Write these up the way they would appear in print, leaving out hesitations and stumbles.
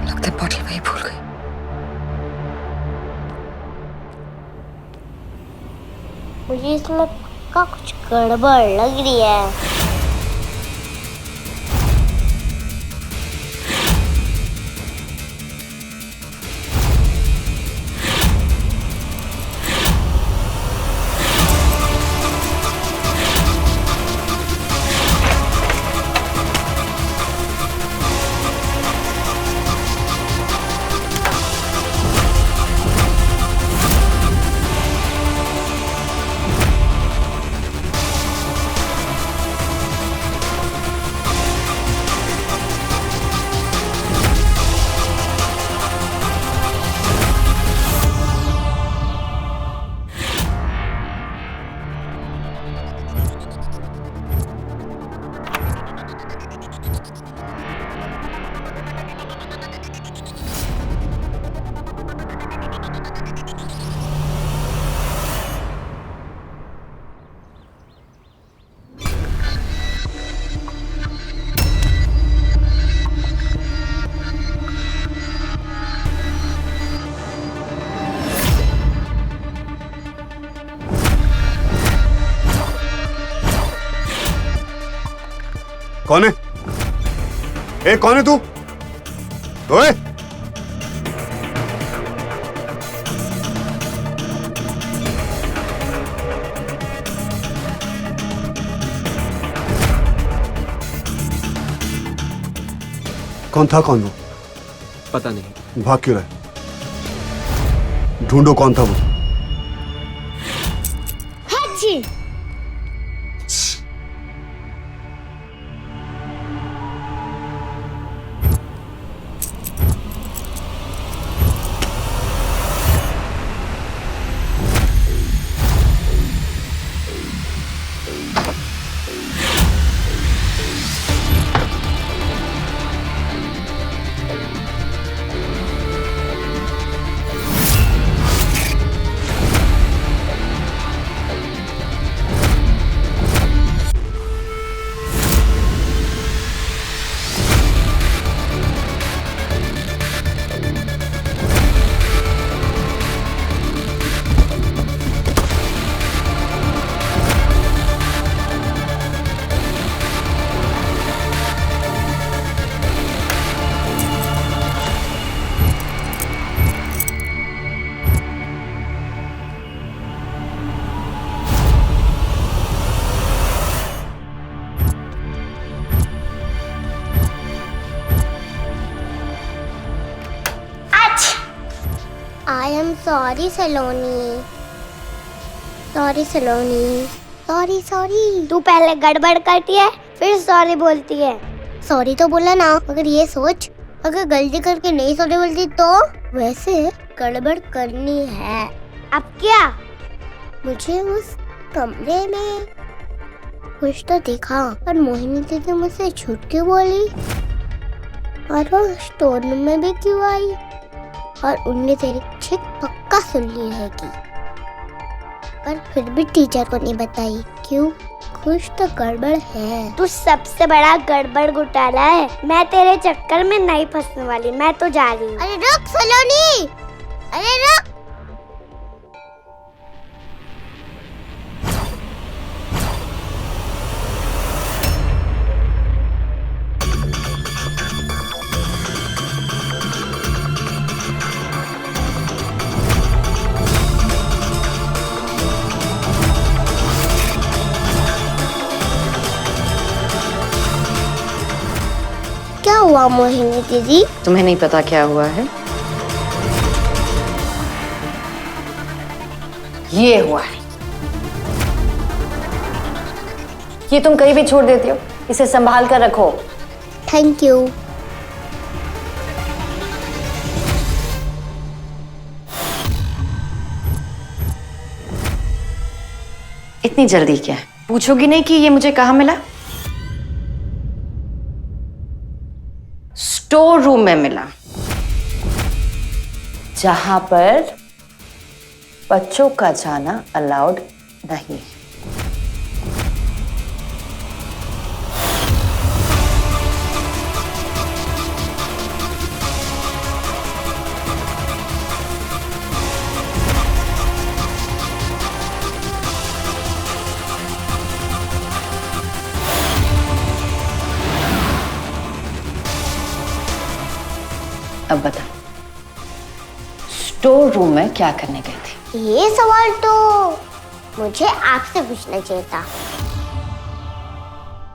लगता है बॉटल वही भूल गई। मुझे इसमें का कुछ गड़बड़ लग रही है। कौन है? ए, कौन है तू? ओए! कौन था? कौन वो? पता नहीं। भाग क्यों रहा है? ढूंढो कौन था वो। Haji. I am sorry Saloni. Sorry Saloni. Sorry. तू पहले गड़बड़ करती है फिर सॉरी बोलती है। सॉरी तो बोला ना, अगर ये सोच अगर गलती करके नहीं सॉरी बोलती तो वैसे गड़बड़ करनी है। अब क्या? मुझे उस कमरे में कुछ तो दिखा और मोहिनी दीदी मुझसे झूठ क्यों बोली और वो स्टोर रूम में भी क्यों आई और उनने तेरी चीख पक्का सुन ली रहेगी पर फिर भी टीचर को नहीं बताई। क्यों? कुछ तो गड़बड़ है। तू सबसे बड़ा गड़बड़ घोटाला है। मैं तेरे चक्कर में नहीं फंसने वाली, मैं तो जा रही हूँ। अरे रुक सलोनी, अरे रुक। क्या हुआ मोहिनी दीदी? तुम्हें नहीं पता क्या हुआ है? ये हुआ है। ये तुम कहीं भी छोड़ देती हो, इसे संभाल कर रखो। Thank you. इतनी जल्दी क्या है? पूछोगी नहीं कि ये मुझे कहाँ मिला? स्टोर रूम में मिला, जहां पर बच्चों का जाना अलाउड नहीं। अब बता, स्टोर रूम में क्या करने गई थी? ये सवाल तो मुझे आपसे पूछना चाहिए था।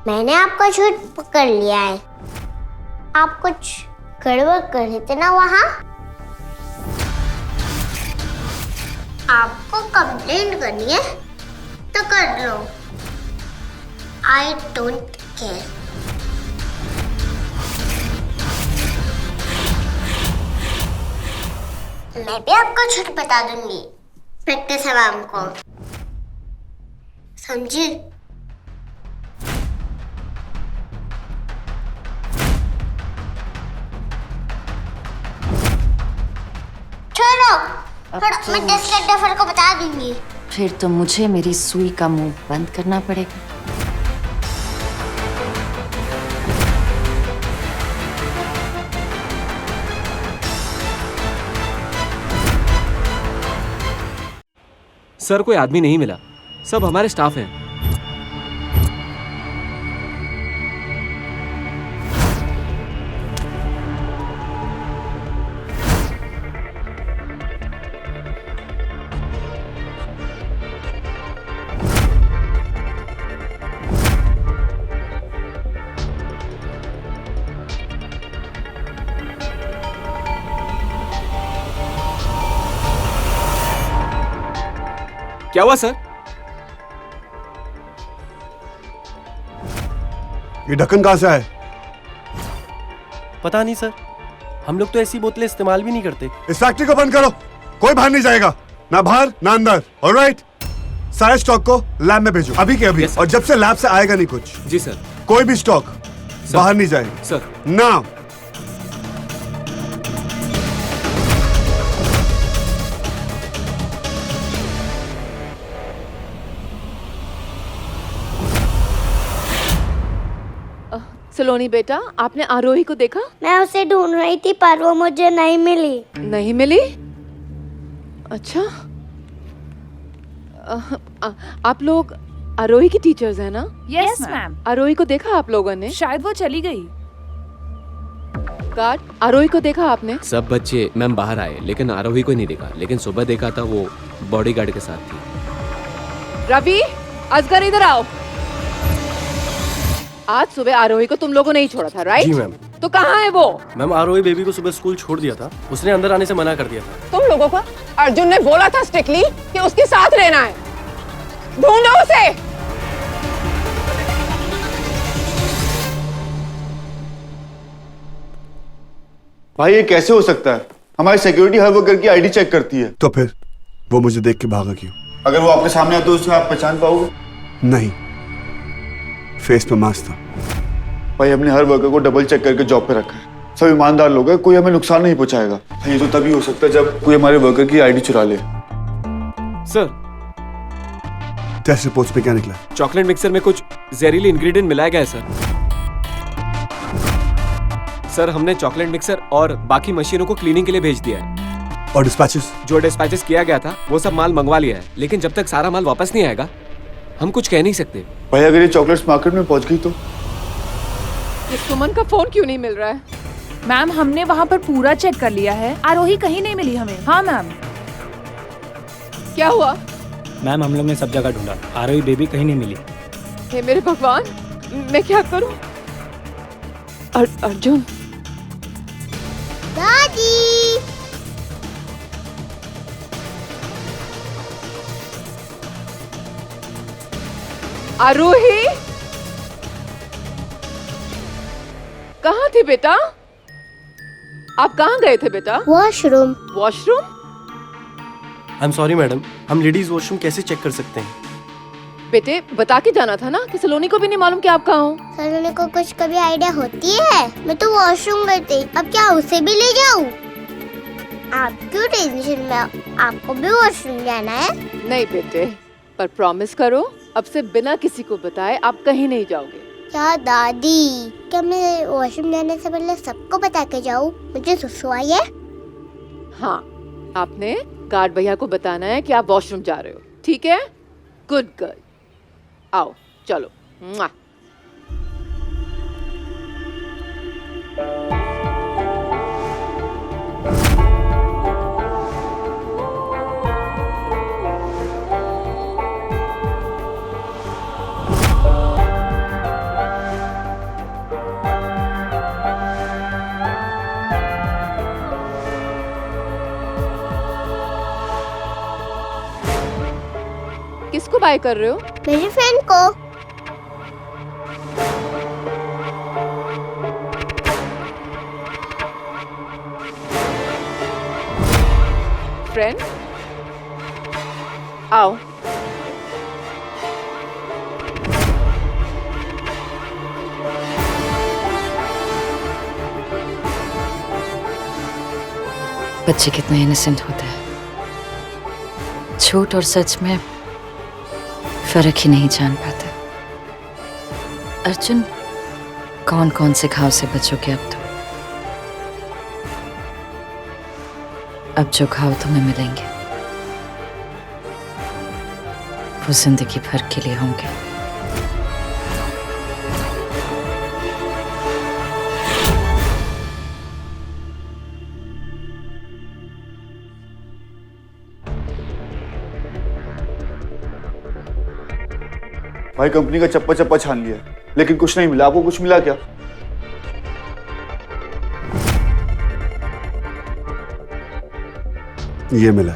मैंने आपका झूठ पकड़ लिया है। आप कुछ गड़बड़ कर रहे थे ना वहाँ? आपको कंप्लेंट करनी है तो कर लो। आई डोंट केयर। मैं भी आपको झूठ बता दूंगी प्रैक्टिस है मैम को, समझी? छोड़ो छोड़ो, मैं 10 डफर को बता दूंगी। फिर तो मुझे मेरी सुई का मुंह बंद करना पड़ेगा। सर कोई आदमी नहीं मिला, सब हमारे स्टाफ हैं। क्या हुआ सर? ये ढक्कन कहां से आया? पता नहीं सर, हम लोग तो ऐसी बोतलें इस्तेमाल भी नहीं करते। इस फैक्ट्री को बंद करो, कोई बाहर नहीं जाएगा, ना बाहर ना अंदर। ऑलराइट, सारे स्टॉक को लैब में भेजो अभी के अभी। Yes, और जब से लैब से आएगा नहीं कुछ, जी सर। कोई भी स्टॉक बाहर नहीं जाएगा सर। ना। सलोनी बेटा, आपने आरोही को देखा? मैं उसे ढूंढ रही थी पर वो मुझे नहीं मिली। नहीं मिली? अच्छा, आप लोग आरोही की टीचर्स हैं ना? Yes ma'am. आरोही को देखा आप लोगों ने? शायद वो चली गई। गार्ड, आरोही को देखा आपने? सब बच्चे मैम बाहर आए, लेकिन आरोही को नहीं देखा। लेकिन सुबह देखा था, वो बॉडीगार्ड के साथ थी। रवि, असगर इधर आओ। आज सुबह आरोही को तुम लोगों ने ही छोड़ा था, राइट? जी मैम। तो कहाँ है वो? मैम आरोही बेबी को सुबह स्कूल छोड़ दिया था, उसने अंदर आने से मना कर दिया था। तुम लोगों को अर्जुन ने बोला था स्ट्रिक्टली कि उसके साथ रहना है। ढूंढो उसे। भाई ये कैसे हो सकता है? हमारी सिक्योरिटी हर वर्कर की आईडी चेक करती है। तो फिर वो मुझे देख के भागा क्यों? अगर वो आपके सामने आता तो उसे आप पहचान पाओगे? नहीं, फेस पे मास्क था। भाई हमने हर वर्कर को डबल चेक करके जॉब पे रखा है। सब ईमानदार लोग हैं, कोई हमें नुकसान नहीं पहुंचाएगा। ये तो तभी हो सकता है जब कोई हमारे वर्कर की आईडी चुरा ले। सर, टेस्ट रिपोर्ट्स पे क्या निकला? चॉकलेट मिक्सर में कुछ जहरीली इंग्रेडिएंट मिलाया गया है सर। सर, हमने चॉकलेट मिक्सर और बाकी मशीनों को क्लीनिंग के लिए भेज दिया है। और डिस्पैचेस? जो डिस्पैचेस किया गया था वो सब माल मंगवा लिया है, लेकिन जब तक सारा माल वापस नहीं आएगा हम कुछ कह नहीं सकते। भाई अगर ये चॉकलेट्स मार्केट में पहुंच गई तो? ये सुमन का फोन क्यों नहीं मिल रहा है? मैम हमने वहाँ पर पूरा चेक कर लिया है, आरोही कहीं नहीं मिली हमें। हाँ मैम। क्या हुआ? मैम हम लोग ने सब जगह ढूंढा, आरोही बेबी कहीं नहीं मिली। हे मेरे भगवान, मैं क्या करूं? अर्जुन, दादी, आरोही कहाँ थे बेटा? आप कहाँ गए थे बेटा? Washroom. Washroom? I am sorry madam, हम लेडीज वॉशरूम कैसे चेक कर सकते हैं? बेटे बता के जाना था ना कि सलोनी को भी नहीं मालूम कि आप कहाँ हो। सलोनी को कुछ कभी आइडिया होती है? मैं तो वॉशरूम गई थी, अब क्या उसे भी ले जाऊं? आप क्यों टेंशन में हो? आपको भी वॉशरूम जाना है? नहीं बेटे, पर प्रॉमिस करो अब से बिना किसी को बताए आप कहीं नहीं जाओगे। क्या दादी, क्या मैं वॉशरूम जाने से पहले सबको बता के जाऊँ? मुझे सुसु आई है। हाँ, आपने गार्ड भैया को बताना है कि आप वॉशरूम जा रहे हो, ठीक है? Good girl. आओ चलो। मुआ। किसको बाय कर रहे हो? मेरी फ्रेंड को। फ्रेंड आओ। बच्चे कितने इनोसेंट होते हैं, झूठ और सच में फर्क ही नहीं जान पाते। अर्जुन, कौन कौन से घाव से बचोगे अब जो घाव तुम्हें मिलेंगे वो जिंदगी भर के लिए होंगे। भाई कंपनी का चप्पा चप्पा छान लिया लेकिन कुछ नहीं मिला। आपको कुछ मिला क्या? ये मिला।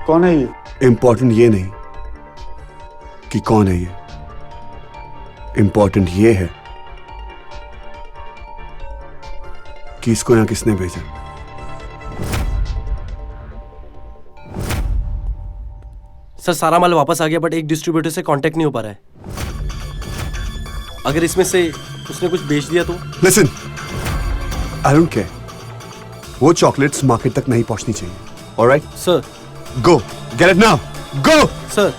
कौन है ये? इंपॉर्टेंट ये नहीं कि कौन है ये, इंपॉर्टेंट ये है कि इसको यहां किसने भेजा। सर सारा माल वापस आ गया बट एक डिस्ट्रीब्यूटर से कांटेक्ट नहीं हो पा रहा है। अगर इसमें से उसने कुछ बेच दिया तो? लिसन, आई डोंट केयर, वो चॉकलेट्स मार्केट तक नहीं पहुंचनी चाहिए। Alright sir. Go get it now, go. Sir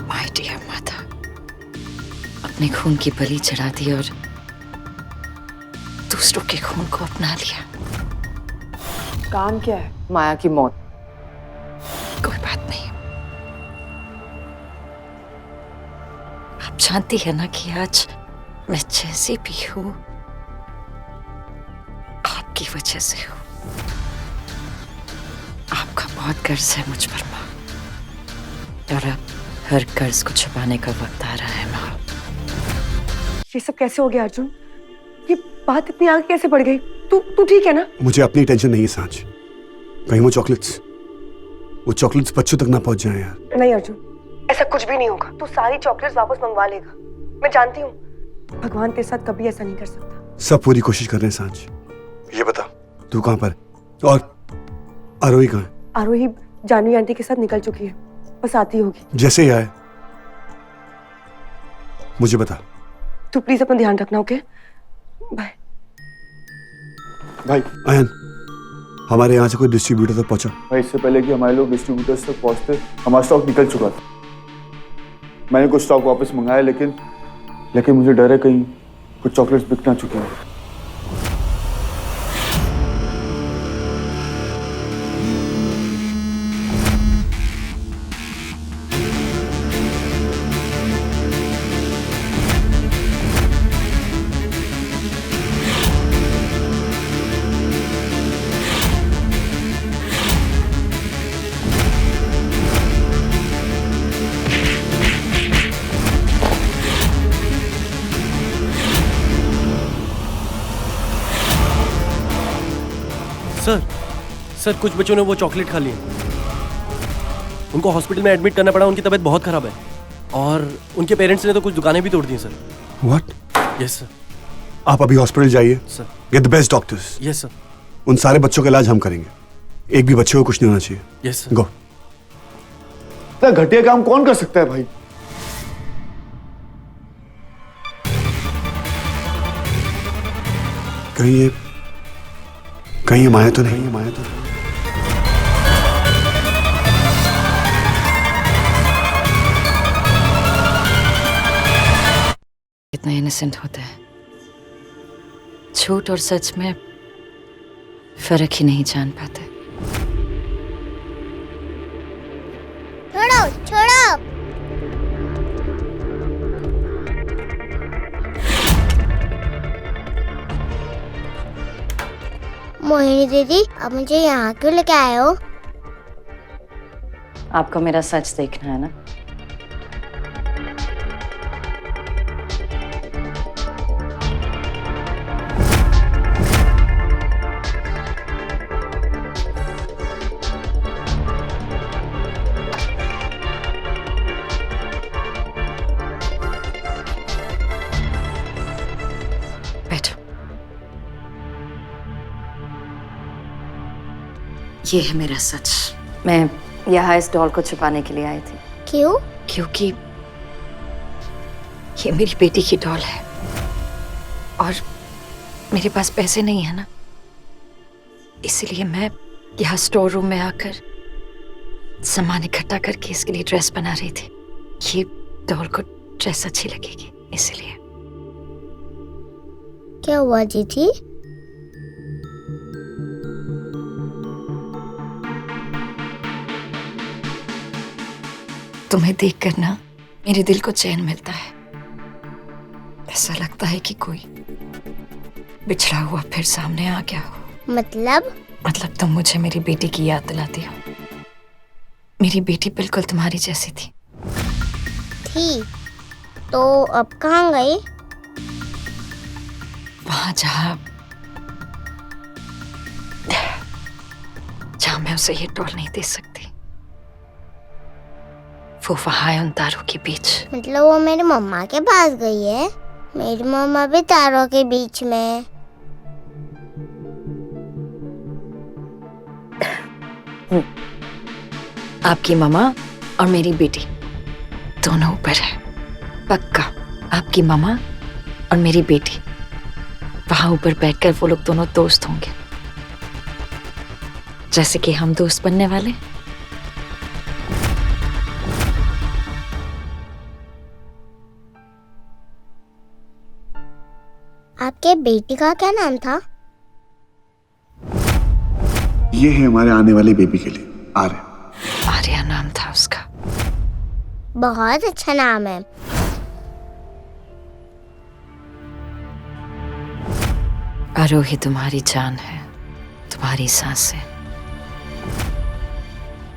my dear माता, अपने खून की बलि चढ़ा दी और दूसरों के खून को अपना लिया। काम क्या है? माया की मौत। कोई बात नहीं, आप जानती है ना कि आज मैं जैसी भी हूं आपकी वजह से हूं। आपका बहुत कर्ज है मुझ पर माँ, और अब हर कर्ज को छुपाने का वक्त आ रहा है माँ। ये सब कैसे हो गया अर्जुन? ये बात इतनी आगे कैसे बढ़ गई? तू ठीक है ना? मुझे अपनी टेंशन नहीं है सांझ, कहीं वो चॉकलेट्स बच्चों तक ना पहुंच जाए यार। नहीं अर्जुन, ऐसा कुछ भी नहीं होगा। तू सारी चॉकलेट्स वापस मंगवा लेगा। मैं जानती हूँ भगवान तेरे साथ कभी ऐसा नहीं कर सकता। सब पूरी कोशिश कर रहे हैं सांझ। ये बता तू कहां पर और आरोही कहां है? आरोही जानवी आंटी के साथ निकल चुकी है, बस आती होगी। जैसे ही आए मुझे बता। तू प्लीज अपना ध्यान रखना, ओके? बाय। भाई आयन, हमारे यहाँ से कोई डिस्ट्रीब्यूटर तक पहुंचा? भाई इससे पहले कि हमारे लोग डिस्ट्रीब्यूटर्स तक पहुंचते हमारा स्टॉक निकल चुका था। मैंने कुछ स्टॉक वापस मंगाया लेकिन मुझे डर है कहीं कुछ चॉकलेट्स बिक ना चुके हैं। सर कुछ बच्चों ने वो चॉकलेट खा लिए। उनको हॉस्पिटल में एडमिट करना पड़ा, उनकी तबीयत बहुत खराब है और उनके पेरेंट्स ने तो कुछ दुकानें भी तोड़ दी सर। व्हाट? Yes sir. आप अभी हॉस्पिटल जाइए, sir. Get the best doctors. Yes sir. उन सारे बच्चों का इलाज हम करेंगे, एक भी बच्चे को कुछ नहीं होना चाहिए। Yes sir. गो। इतना घटिया काम कौन कर सकता है भाई? कहीं ये माया तो नहीं? माया तो नहीं। कितना इनोसेंट होता है, झूठ और सच में फर्क ही नहीं जान पाते। छोड़ो छोड़ो। मोहिनी दीदी, अब मुझे यहाँ क्यों लेके आए हो? आपको मेरा सच देखना है ना? बैठो। ये है मेरा सच। मैं यहाँ इस डॉल को छुपाने के लिए आई थी। क्यों? क्योंकि ये मेरी बेटी की डॉल है और मेरे पास पैसे नहीं है ना, इसलिए मैं यहाँ स्टोर रूम में आकर सामान इकट्ठा करके इसके लिए ड्रेस बना रही थी। ये डॉल को ड्रेस अच्छी लगेगी इसलिए। क्या हुआ जीजी? तुम्हें देखकर ना मेरे दिल को चैन मिलता है। ऐसा लगता है कि कोई बिछड़ा हुआ फिर सामने आ गया हो। मतलब तुम मुझे मेरी बेटी की याद दिलाती हो। मेरी बेटी बिल्कुल तुम्हारी जैसी थी। तो अब कहाँ गई? वहां जहां मैं उसे ये डॉल नहीं दे सकती, वो वहां है उन तारों के बीच। मतलब वो मेरी मम्मा के पास गई है? मेरी मम्मा भी तारों के बीच में। आपकी मामा और मेरी बेटी दोनों ऊपर है। पक्का आपकी मामा और मेरी बेटी वहां ऊपर बैठकर वो लोग दोनों दोस्त होंगे, जैसे कि हम दोस्त बनने वाले। आपके बेटी का क्या नाम था? ये है हमारे आने वाली बेबी के लिए आर्या। आर्या नाम था उसका। बहुत अच्छा नाम है। आरोही तुम्हारी जान है, तुम्हारी सांस है।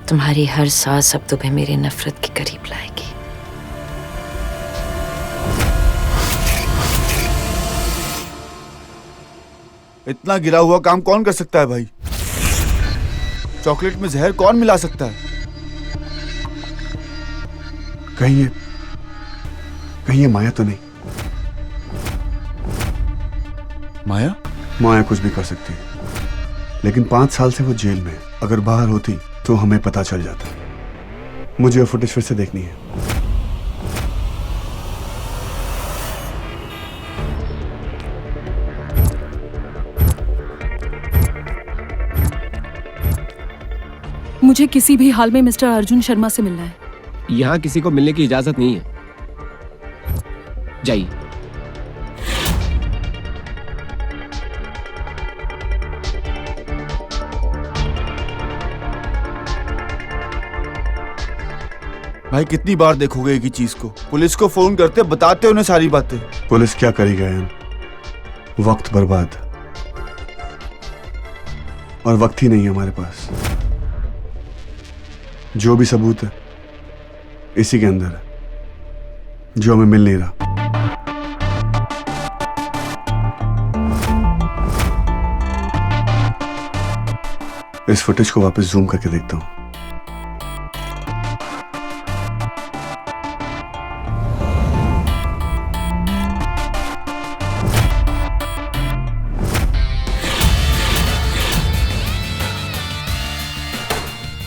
तुम्हारी हर सांस अब तुम्हें मेरे नफरत के करीब लाएगी। इतना गिरा हुआ काम कौन कर सकता है भाई? चॉकलेट में जहर कौन मिला सकता है? कहीं ये माया तो नहीं? माया? माया कुछ भी कर सकती है, लेकिन 5 साल से वो जेल में है। अगर बाहर होती तो हमें पता चल जाता। मुझे वो फुटेज फिर से देखनी है। मुझे किसी भी हाल में मिस्टर अर्जुन शर्मा से मिलना है। यहाँ किसी को मिलने की इजाजत नहीं है, जाइए। भाई कितनी बार देखोगे एक ही चीज को? पुलिस को फोन करते, बताते उन्हें सारी बातें। पुलिस क्या करेगा यार? वक्त बर्बाद, और वक्त ही नहीं है हमारे पास। जो भी सबूत है इसी के अंदर है, जो हमें मिल नहीं रहा। इस फुटेज को वापस जूम करके देखता हूं।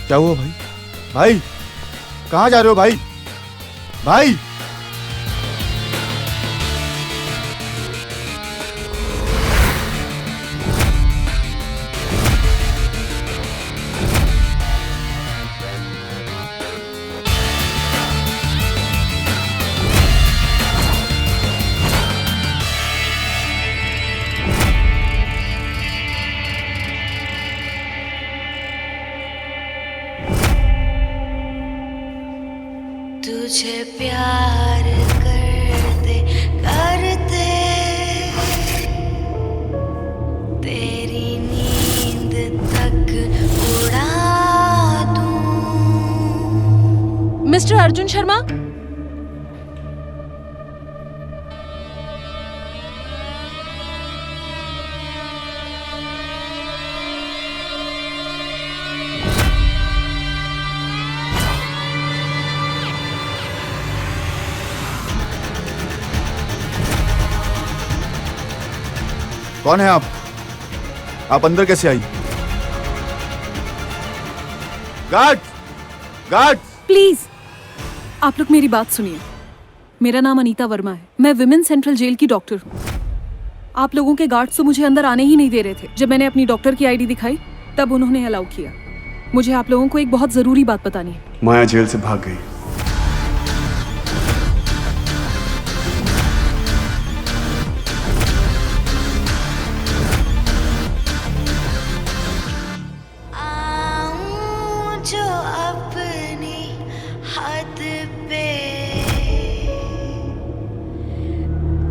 क्या हुआ भाई? भाई कहाँ जा रहे हो भाई? भाई तुझे प्यार करते करते तेरी नींद तक उड़ा दूं। मिस्टर अर्जुन शर्मा, कौन है आप? आप अंदर कैसे आई? गार्ड! गार्ड! प्लीज आप लोग मेरी बात सुनिए। मेरा नाम अनीता वर्मा है। मैं विमेन सेंट्रल जेल की डॉक्टर हूँ। आप लोगों के गार्ड्स तो मुझे अंदर आने ही नहीं दे रहे थे। जब मैंने अपनी डॉक्टर की आईडी दिखाई तब उन्होंने अलाउ किया। मुझे आप लोगों को एक बहुत जरूरी बात बतानी है। माया जेल से भाग गई। जो अपनी हद पे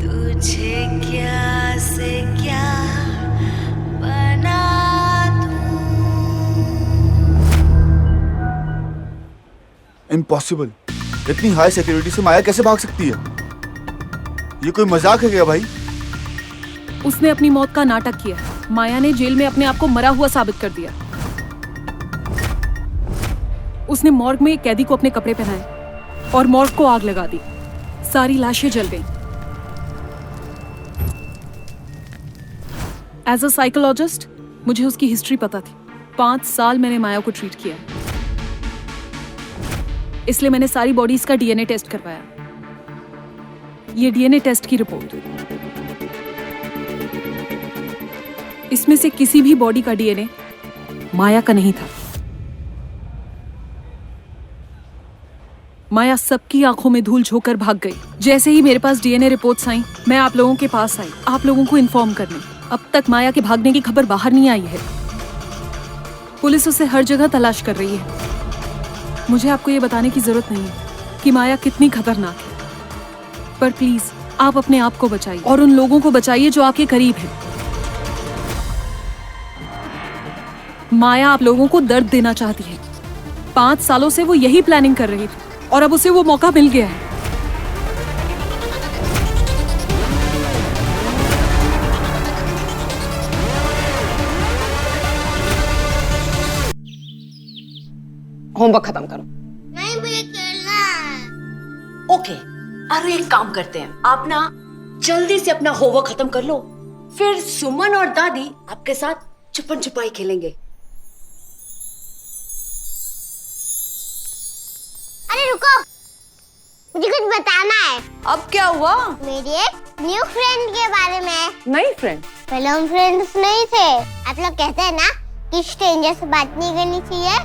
तुझे क्या से क्या बना दूं। इम्पॉसिबल। इतनी हाई सिक्योरिटी से माया कैसे भाग सकती है? ये कोई मजाक है क्या भाई? उसने अपनी मौत का नाटक किया। माया ने जेल में अपने आप को मरा हुआ साबित कर दिया। उसने मॉर्ग में एक कैदी को अपने कपड़े पहनाए और मॉर्ग को आग लगा दी। सारी लाशें जल गईं। एज अ साइकोलॉजिस्ट मुझे उसकी हिस्ट्री पता थी। 5 साल मैंने माया को ट्रीट किया, इसलिए मैंने सारी बॉडीज का डीएनए टेस्ट करवाया। ये डीएनए टेस्ट की रिपोर्ट। इसमें से किसी भी बॉडी का डीएनए माया का नहीं था। माया सबकी आंखों में धूल झोंकर भाग गई। जैसे ही मेरे पास डीएनए रिपोर्ट्स आई, मैं आप लोगों के पास आई, आप लोगों को इन्फॉर्म करने। अब तक माया के भागने की खबर बाहर नहीं आई है। पुलिस उसे हर जगह तलाश कर रही है। मुझे आपको ये बताने की जरूरत नहीं है कि माया कितनी खतरनाक है, पर प्लीज आप अपने आप को बचाइए और उन लोगों को बचाइए जो आपके करीब हैं। माया आप लोगों को दर्द देना चाहती है। 5 सालों से वो यही प्लानिंग कर रही थी और अब उसे वो मौका मिल गया है। होमवर्क खत्म करो। नहीं, मुझे खेलना है। ओके, अरे एक काम करते हैं, आप ना जल्दी से अपना होमवर्क खत्म कर लो, फिर सुमन और दादी आपके साथ छुपन छुपाई खेलेंगे। अरे रुको, मुझे कुछ बताना है। अब क्या हुआ? मेरी एक न्यू फ्रेंड के बारे में। नई फ्रेंड? पहले हम फ्रेंड्स नहीं थे। आप लोग कहते हैं ना कि स्ट्रेंजर से बात नहीं करनी चाहिए,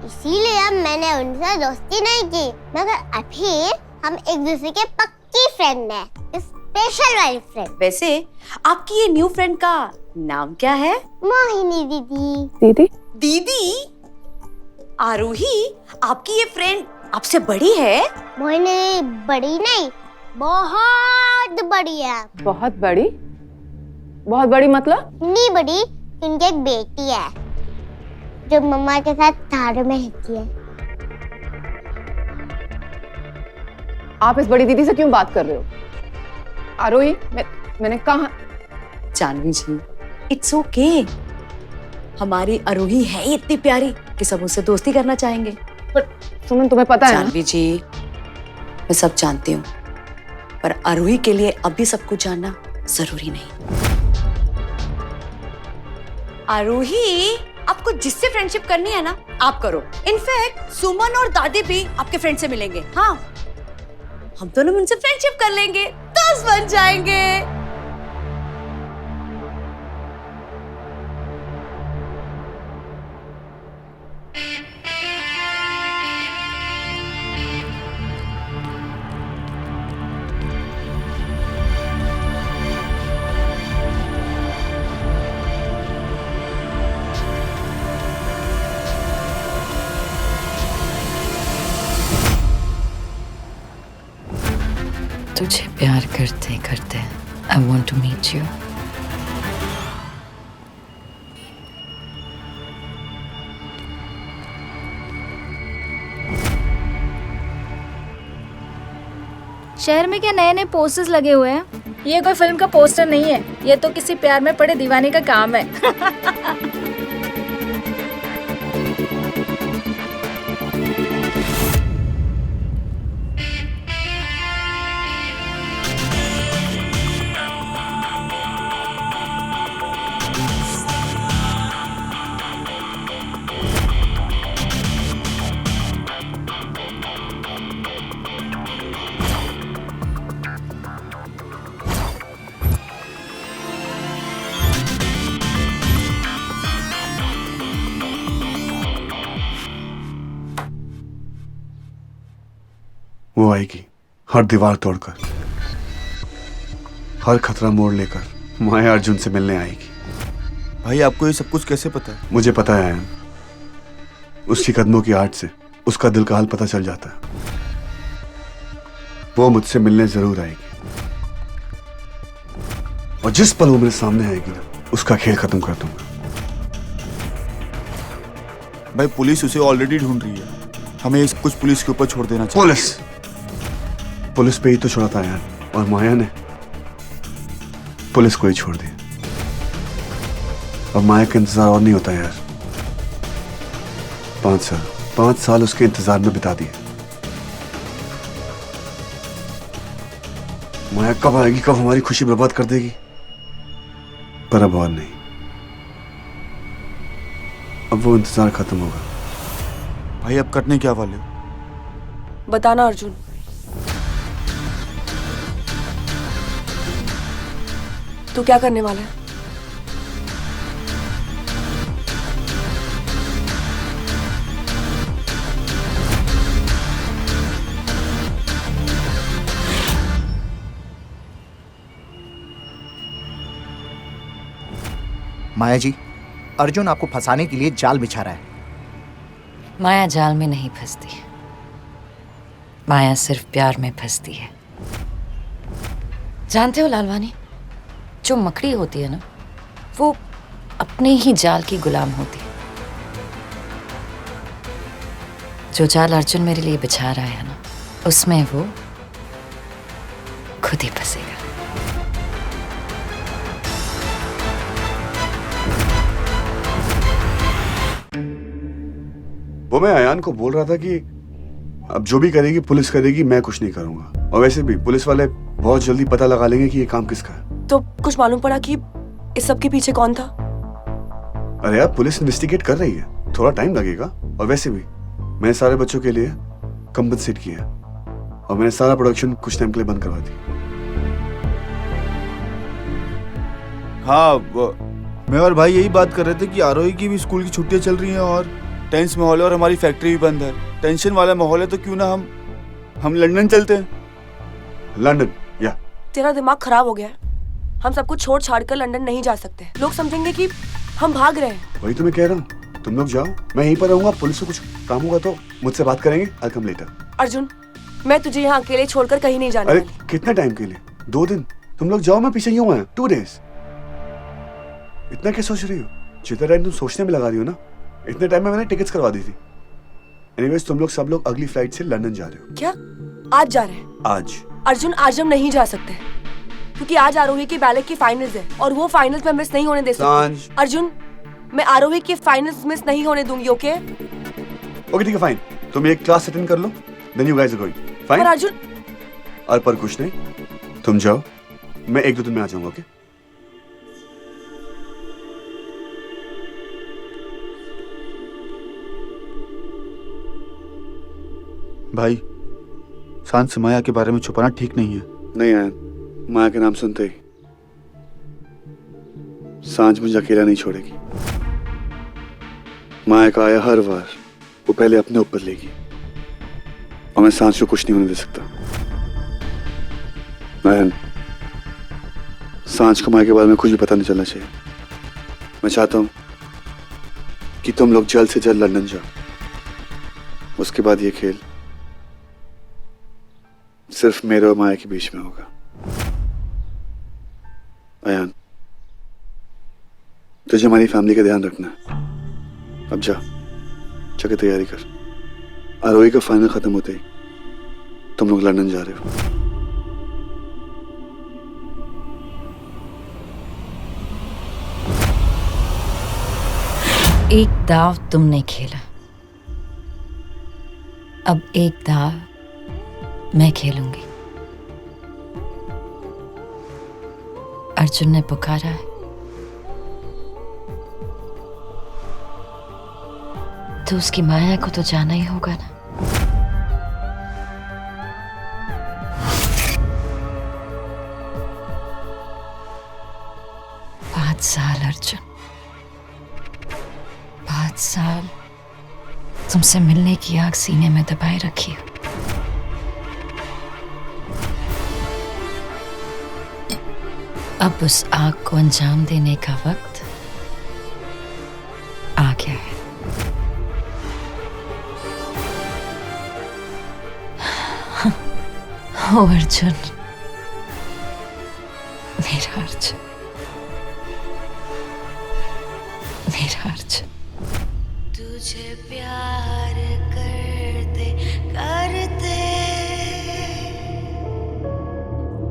इसीलिए अब मैंने उनसे दोस्ती नहीं की, मगर अभी हम एक दूसरे के पक्की फ्रेंड हैं, स्पेशल वाली फ्रेंड। वैसे आपकी ये न्यू फ्रेंड का नाम क्या है? मोहिनी दीदी। दीदी? दीदी? आरोही, आपकी ये फ्रेंड आपसे बड़ी है? मोहिनी बड़ी नहीं, बहुत बड़ी है। बहुत बड़ी? बहुत बड़ी मतलब? नहीं बड़ी, उनकी एक बेटी है जो मम्मा के साथ तारों में रहती है। आप इस बड़ी दीदी से क्यों बात कर रहे हो? आरोही, मैंने कहा। जानवी जी, इट्स ओके। हमारी आरोही है इतनी प्यारी कि सब उससे दोस्ती करना चाहेंगे। पर सुमन, तुम्हें पता है ना? जानवी जी, मैं सब जानती हूँ, पर आरोही के लिए अभी सब कुछ जानना जरूरी नहीं। आरोही, आपको जिससे फ्रेंडशिप करनी है ना आप करो। इनफैक्ट सुमन और दादी भी आपके फ्रेंड से मिलेंगे। हाँ, हम दोनों उनसे फ्रेंडशिप कर लेंगे, दोस्त बन जाएंगे। तुझे प्यार करते करते I want to meet you. शहर में क्या नए नए पोस्टर्स लगे हुए हैं? ये कोई फिल्म का पोस्टर नहीं है, ये तो किसी प्यार में पड़े दीवाने का काम है। वो आएगी हर दीवार तोड़कर, हर खतरा मोड़ लेकर माया अर्जुन से मिलने आएगी। भाई आपको ये सब कुछ कैसे पता है? मुझे पता है आयन, उसकी कदमों की आहट से उसका दिल का हाल पता चल जाता है। वो मुझसे मिलने जरूर आएगी और जिस पल वो मेरे सामने आएगी ना, उसका खेल खत्म कर दूंगा। भाई पुलिस उसे ऑलरेडी ढूंढ रही है, हमें इस कुछ पुलिस के ऊपर छोड़ देना चाहिए। पुलिस पे ही तो छोड़ा था यार, और माया ने पुलिस को ही छोड़ दिया। अब माया का इंतजार और नहीं होता यार। 5 साल उसके इंतजार में बिता दिए। माया कब आएगी, कब हमारी खुशी बर्बाद कर देगी, पर अब और नहीं। अब वो इंतजार खत्म होगा। भाई अब करने क्या वाले हो? बताना अर्जुन। तू क्या करने वाला है? माया जी, अर्जुन आपको फंसाने के लिए जाल बिछा रहा है। माया जाल में नहीं फंसती, माया सिर्फ प्यार में फंसती है। जानते हो लालवानी, जो मकड़ी होती है ना, वो अपने ही जाल की गुलाम होती है। जो जाल अर्जुन मेरे लिए बिछा रहा है ना, उसमें वो खुद ही फंसेगा। वो मैं अयान को बोल रहा था कि अब जो भी करेगी पुलिस करेगी, मैं कुछ नहीं करूंगा। और वैसे भी पुलिस वाले बहुत जल्दी पता लगा लेंगे कि ये काम किसका है। तो कुछ मालूम पड़ा कि इस सब के पीछे कौन था? अरे यार, पुलिस इन्वेस्टिगेट कर रही है, थोड़ा टाइम लगेगा। और वैसे भी मैंने सारे बच्चों के लिए कंपनसेट किया और मैंने सारा प्रोडक्शन कुछ टाइम के लिए बंद करवा दी। हाँ, मैं और भाई यही बात कर रहे थे कि आरोही की भी स्कूल की छुट्टियां चल रही हैं और टेंस माहौल है और हमारी फैक्ट्री भी बंद है। टेंशन वाला माहौल है, तो क्यों ना हम लंदन चलते हैं। लंदन? या तेरा दिमाग खराब हो गया है। हम सब कुछ छोड़ छाड़ कर लंदन नहीं जा सकते। लोग समझेंगे कि हम भाग रहे हैं। वही तो मैं कह रहा हूँ, तुम लोग जाओ, मैं यहीं पर रहूंगा। पुलिस को कुछ काम होगा तो मुझसे बात करेंगे। I'll come later। अर्जुन, मैं तुझे यहाँ अकेले छोड़कर कहीं नहीं जाने अरे वाली। कितना टाइम के लिए? 2 दिन? तुम लोग जाओ, मैं पीछे ही हूँ। 2 डेज। इतना क्या सोच रही हो? जितना टाइम तुम सोचने में लगा रही हो ना, इतने टाइम में मैंने टिकट्स करवा दी थी। एनीवेज, तुम लोग सब लोग अगली फ्लाइट से लंदन जा रहे हो। क्या आज जा रहे हैं? आज। अर्जुन, आज हम नहीं जा सकते क्योंकि आज आरोही की बैलेट की फाइनल्स है और वो फाइनल्स में मिस नहीं होने दे सकती। अर्जुन, मैं आरोही की फाइनल्स मिस नहीं होने दूंगी। ओके ओके, ठीक है, फाइन। तुम एक क्लास अटेंड कर लो, then you guys are going. Fine? पर अर्जुन, और पर कुछ नहीं, तुम जाओ, मैं 1-2 दिन में आ जाऊंगा। ओके? भाई सांझ से माया के बारे में छुपाना ठीक नहीं है। नहीं आयन, माया के नाम सुनते ही सांझ मुझे अकेला नहीं छोड़ेगी। माया का आया हर बार वो पहले अपने ऊपर लेगी और मैं सांझ को कुछ नहीं होने दे सकता। आयन, सांझ को माया के बारे में कुछ भी पता नहीं चलना चाहिए। मैं चाहता हूं कि तुम लोग जल्द से जल्द लंदन जाओ। उसके बाद ये खेल सिर्फ मेरे और माया के बीच में होगा। अयान, तुझे हमारी फैमिली का ध्यान रखना है। अब जा, जाके तैयारी कर। आरोही का फाइनल खत्म होते ही तुम लोग लंदन जा रहे हो। एक दाव तुमने खेला, अब एक दाव मैं खेलूंगी। अर्जुन ने पुकारा है तो उसकी माया को तो जाना ही होगा ना। पांच साल अर्जुन, 5 साल तुमसे मिलने की आग सीने में दबाए रखी हो। अब उस आग को अंजाम देने का वक्त आ गया है। ओ अर्जुन, मेरा अर्जुन, मेरा अर्जुन। तुझे प्यार करते करते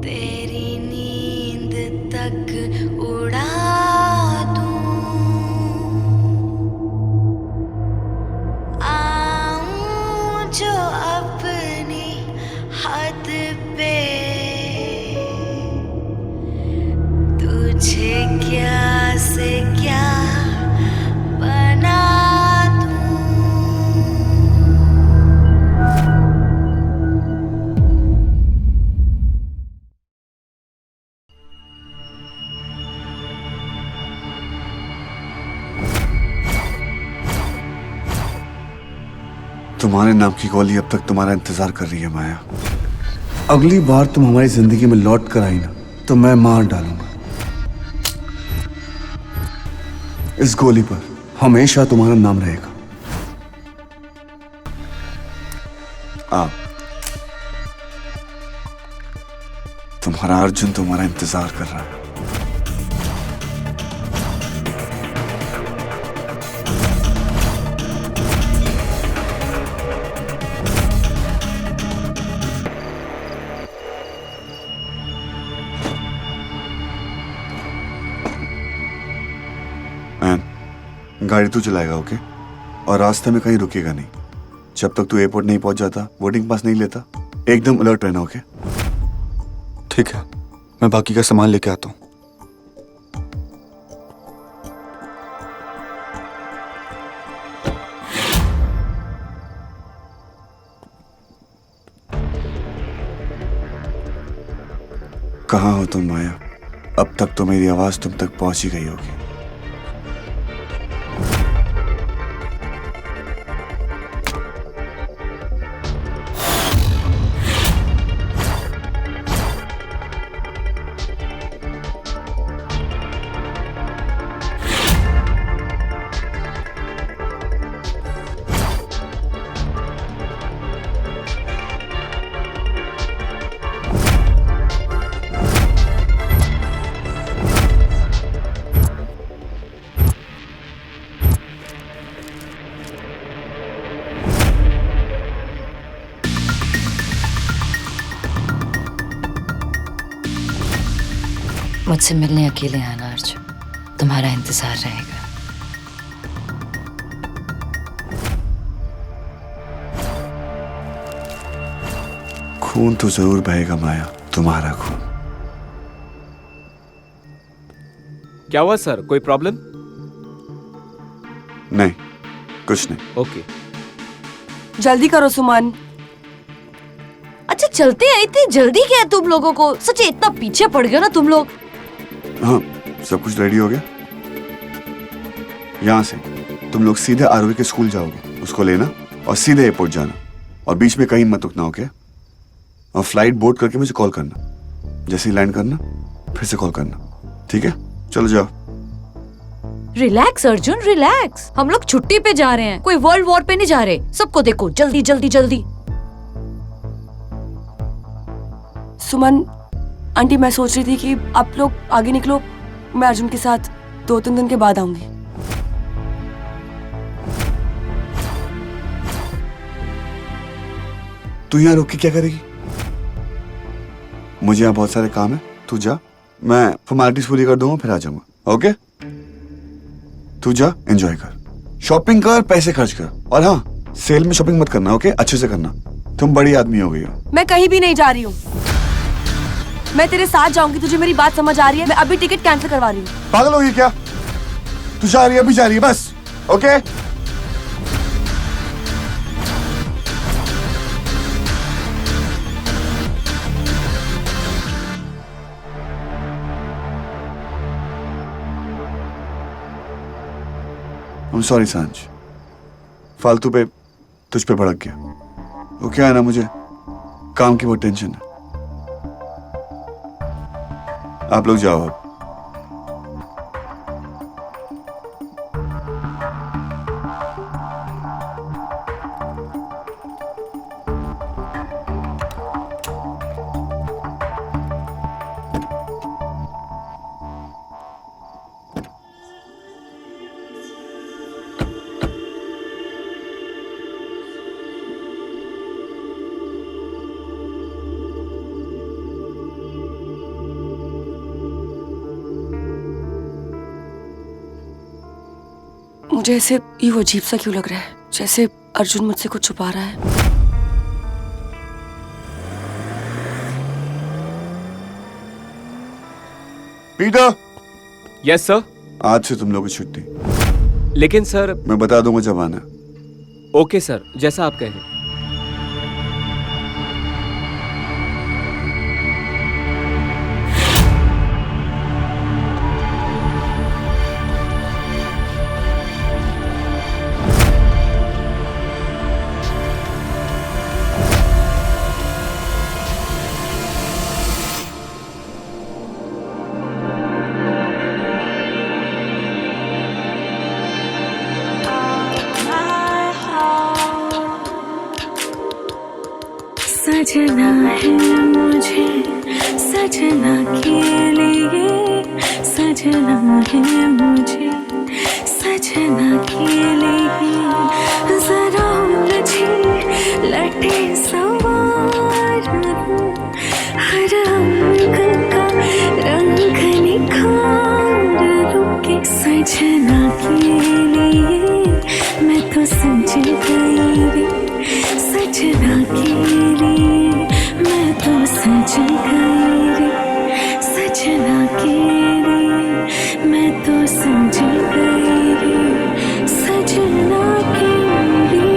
तेरी नींद तक उड़ा दूं। आऊं जो अपनी हद पे तुझे क्या से क्या बना तुम्हारे नाम की गोली अब तक तुम्हारा इंतजार कर रही है माया। अगली बार तुम हमारी जिंदगी में लौट कर आई ना तो मैं मार डालूंगा। इस गोली पर हमेशा तुम्हारा नाम रहेगा। आओ, तुम्हारा अर्जुन तुम्हारा इंतजार कर रहा है। गाड़ी तू चलाएगा, ओके? और रास्ते में कहीं रुकेगा नहीं। जब तक तू एयरपोर्ट नहीं पहुंच जाता, बोर्डिंग पास नहीं लेता, एकदम अलर्ट रहना, ओके? ठीक है, मैं बाकी का सामान लेके आता हूँ। कहाँ हो तुम माया? अब तक तो मेरी आवाज तुम तक पहुंच ही गई होगी। मुझसे मिलने अकेले आना अर्जुन, तुम्हारा इंतजार रहेगा। खून तो जरूर बहेगा माया, तुम्हारा खून। क्या हुआ सर, कोई प्रॉब्लम? नहीं, कुछ नहीं। ओके। जल्दी करो सुमन, अच्छा चलते हैं, इतनी जल्दी क्या है तुम लोगों को? सच इतना पीछे पड़ गए ना तुम लोग। हाँ, सब कुछ रेडी हो गया। यहाँ से तुम लोग सीधे आरोही के स्कूल जाओगे, उसको लेना और सीधे एयरपोर्ट जाना, और बीच में कहीं मत रुकना, ओके? और फ्लाइट बोर्ड करके मुझे कॉल करना, जैसे ही लैंड करना फिर से कॉल करना, ठीक है? चलो जाओ। Relax Arjun, relax. हम लोग छुट्टी पे जा रहे हैं, कोई वर्ल्ड वॉर पे नहीं जा रहे। सबको देखो, जल्दी जल्दी जल्दी। सुमन आंटी, मैं सोच रही थी कि आप लोग आगे निकलो, मैं अर्जुन के साथ 2-3 दिन के बाद आऊंगी। तू यहाँ रुक के क्या करेगी? मुझे यहाँ बहुत सारे काम है, तू जा, मैं फॉर्मेलिटीज पूरी कर दूंगा, फिर आ जाऊंगा, ओके? तू जा, एंजॉय कर, शॉपिंग कर, पैसे खर्च कर, और हाँ, सेल में शॉपिंग मत करना, ओके? अच्छे से करना। तुम बड़ी आदमी हो गई हो। मैं कहीं भी नहीं जा रही हूँ, मैं तेरे साथ जाऊंगी। तुझे मेरी बात समझ आ रही है? मैं अभी टिकट कैंसिल करवा रही हूँ। पागल हो गई क्या? तू जा रही है, अभी जा रही है, बस, ओके? I'm sorry सांझ, फालतू पे तुझ पे भड़क गया। वो क्या है ना, मुझे काम की बहुत टेंशन है। आप लोग जाओ अब। मुझे ऐसे ये अजीब सा क्यों लग रहा है, जैसे अर्जुन मुझसे कुछ छुपा रहा है। पीटर। Yes sir. आज से तुम लोग की छुट्टी। लेकिन सर, मैं बता दूंगा जब आना। ओके सर, जैसा आप कहें। सजना है मुझे सजना के लिए, सजना है मुझे सजना के लिए। जरा उलझी लटे सवार हूँ, हर अंग का रंग निखार रूके। सजना के लिए मैं तो सज गई रे, सजना के लिए मैं तो सज गई रे, सजना के लिए मैं तो सज गई रे, सजना के लिए।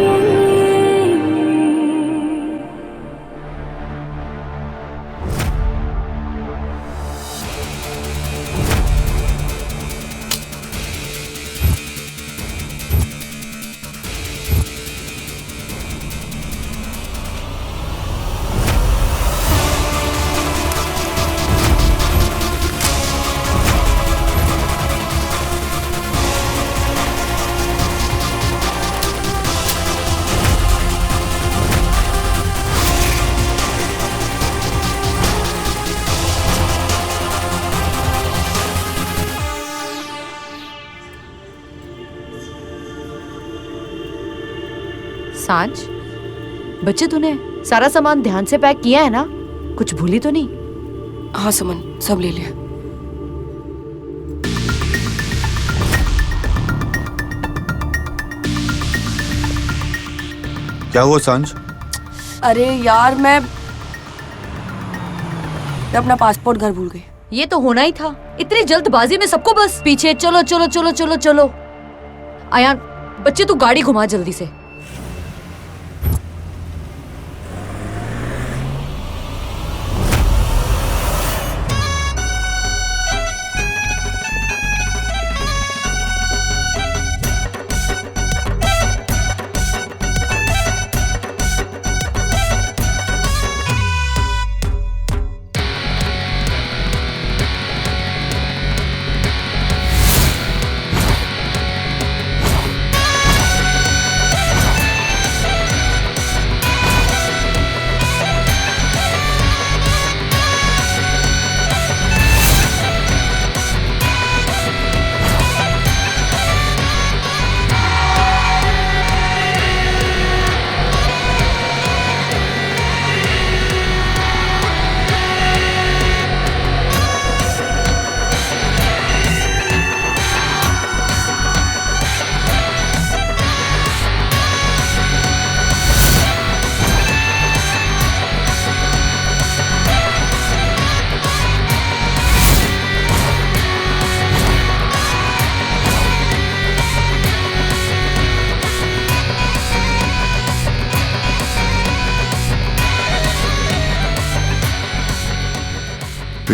सांझ, बच्चे तूने सारा सामान ध्यान से पैक किया है ना? कुछ भूली तो नहीं? हाँ सुमन, सब ले लिया। क्या हुआ सांझ? अरे यार, मैं अपना पासपोर्ट घर भूल गई। ये तो होना ही था, इतनी जल्दबाजी में सबको बस पीछे चलो चलो चलो चलो चलो। आयान, बच्चे तू गाड़ी घुमा जल्दी से।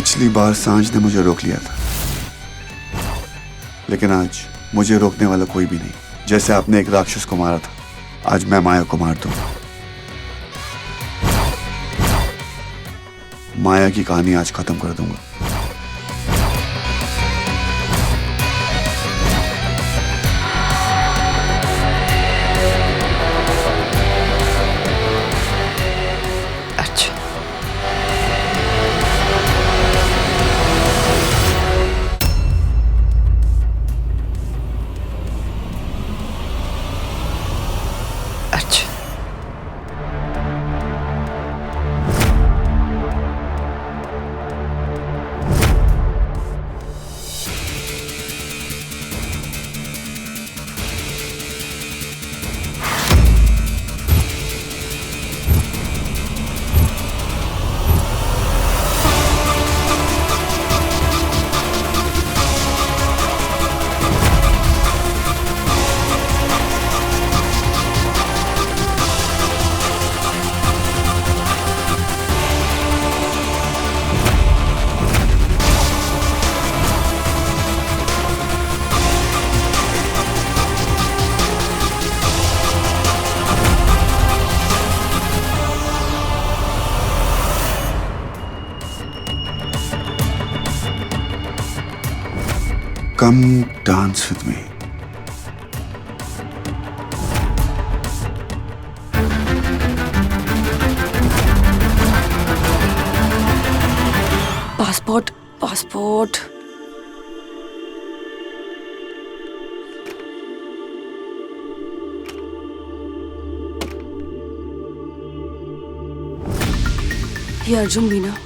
पिछली बार सांझ ने मुझे रोक लिया था, लेकिन आज मुझे रोकने वाला कोई भी नहीं। जैसे आपने एक राक्षस को मारा था, आज मैं माया को मार दूंगा। माया की कहानी आज खत्म कर दूंगा। Come dance with me. Passport passport. ये अर्जुन भी ना।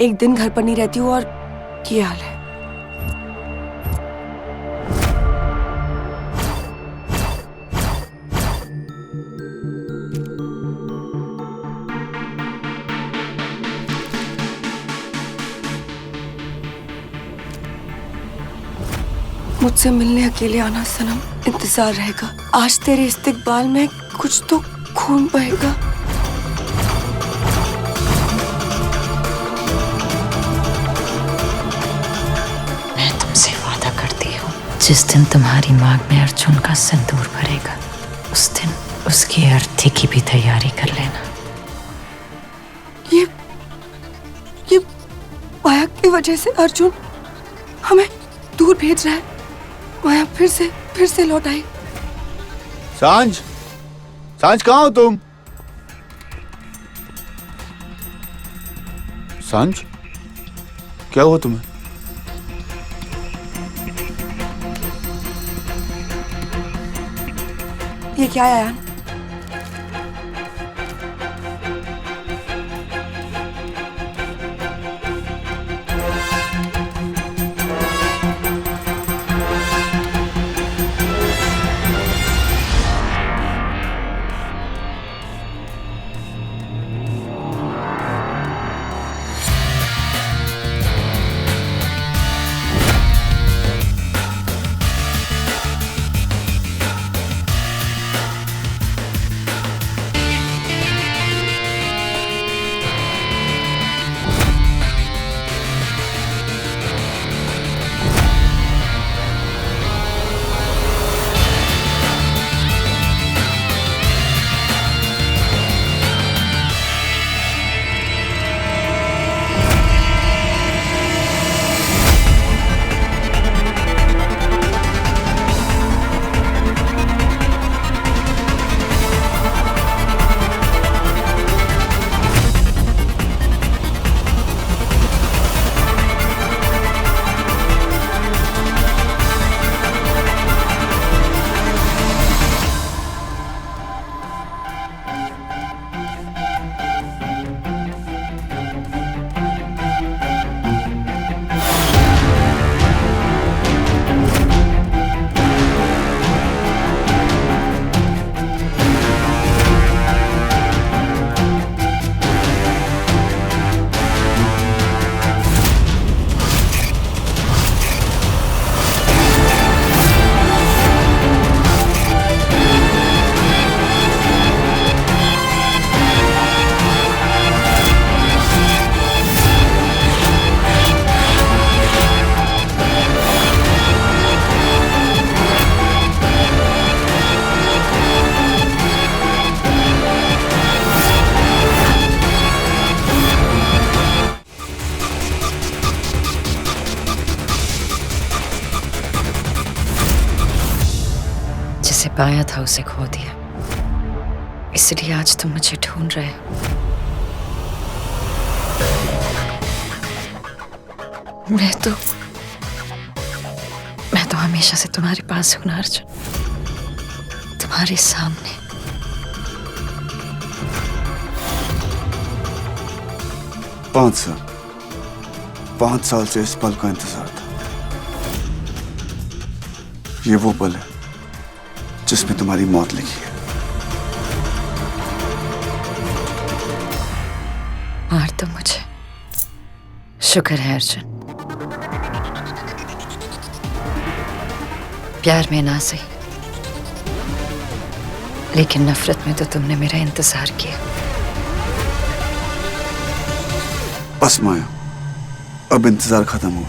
एक दिन घर पर नहीं रहती हूँ और ये हाल है। मुझसे मिलने अकेले आना सनम, इंतजार रहेगा। आज तेरे इस्तिकबाल में कुछ तो खून बहेगा। जिस दिन तुम्हारी मांग में अर्जुन का सिंदूर भरेगा, उस दिन उसकी अर्थी की भी तैयारी कर लेना। ये माया की वजह से अर्जुन हमें दूर भेज रहा है। माया फिर से लौट आई। सांझ, सांझ कहाँ हो तुम? सांझ, क्या हुआ तुम्हें? ये क्या है यार? जिसे पाया था उसे खो दिया, इसलिए आज तुम मुझे ढूंढ रहे हो। मैं तो हमेशा से तुम्हारे पास हूं ना अर्जुन, तुम्हारे सामने। पांच साल से इस पल का इंतजार था। ये वो पल है जिसमें तुम्हारी मौत लिखी है। मार दो मुझे, शुक्र है अर्जुन। प्यार में ना सही, लेकिन नफरत में तो तुमने मेरा इंतजार किया। बस माया, अब इंतजार खत्म हुआ।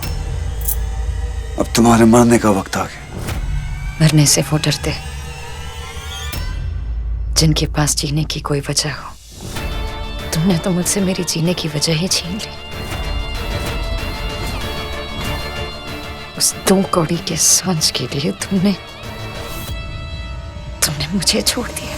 अब तुम्हारे मरने का वक्त आ गया। मरने से वो डरते जिनके पास जीने की कोई वजह हो। तुमने तो मुझसे मेरी जीने की वजह ही छीन ली। उस 2 कौड़ी के सांझ के लिए तुमने मुझे छोड़ दिया।